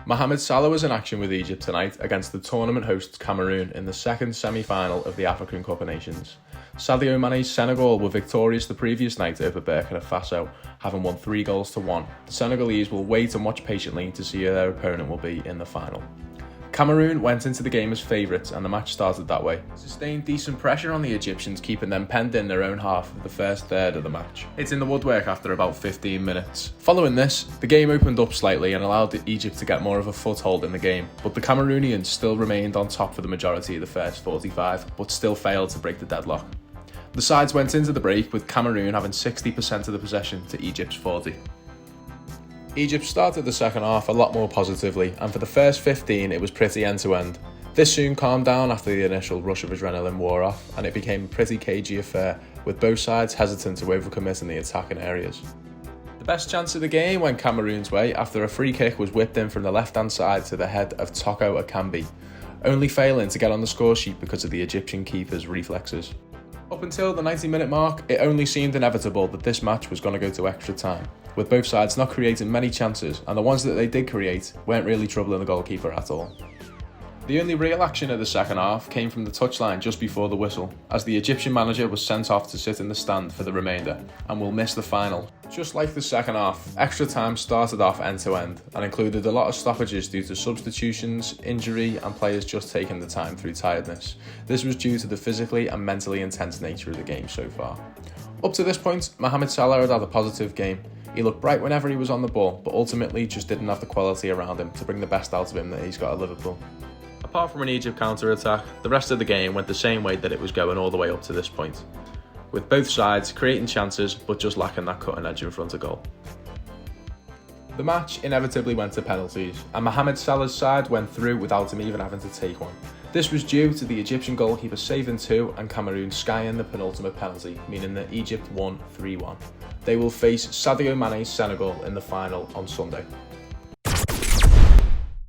Mohamed Salah was in action with Egypt tonight against the tournament hosts Cameroon in the second semi-final of the African Cup of Nations. Sadio Mane's Senegal were victorious the previous night over Burkina Faso, having won 3-1. The Senegalese will wait and watch patiently to see who their opponent will be in the final. Cameroon went into the game as favourites and the match started that way. Sustained decent pressure on the Egyptians, keeping them penned in their own half of the first third of the match. It's in the woodwork after about 15 minutes. Following this, the game opened up slightly and allowed Egypt to get more of a foothold in the game, but the Cameroonians still remained on top for the majority of the first 45, but still failed to break the deadlock. The sides went into the break with Cameroon having 60% of the possession to Egypt's 40. Egypt started the second half a lot more positively, and for the first 15 it was pretty end-to-end. This soon calmed down after the initial rush of adrenaline wore off, and it became a pretty cagey affair, with both sides hesitant to overcommit in the attacking areas. The best chance of the game went Cameroon's way after a free kick was whipped in from the left-hand side to the head of Toko Akambi, only failing to get on the score sheet because of the Egyptian keeper's reflexes. Up until the 90-minute mark, it only seemed inevitable that this match was going to go to extra time, with both sides not creating many chances, and the ones that they did create weren't really troubling the goalkeeper at all. The only real action of the second half came from the touchline just before the whistle, as the Egyptian manager was sent off to sit in the stand for the remainder, and will miss the final. Just like the second half, extra time started off end-to-end, and included a lot of stoppages due to substitutions, injury, and players just taking the time through tiredness. This was due to the physically and mentally intense nature of the game so far. Up to this point, Mohamed Salah had a positive game. He looked bright whenever he was on the ball, but ultimately just didn't have the quality around him to bring the best out of him that he's got at Liverpool. Apart from an Egypt counter-attack, the rest of the game went the same way that it was going all the way up to this point, with both sides creating chances but just lacking that cutting edge in front of goal. The match inevitably went to penalties, and Mohamed Salah's side went through without him even having to take one. This was due to the Egyptian goalkeeper saving 2 and Cameroon skying the penultimate penalty, meaning that Egypt won 3-1. They will face Sadio Mane's Senegal in the final on Sunday.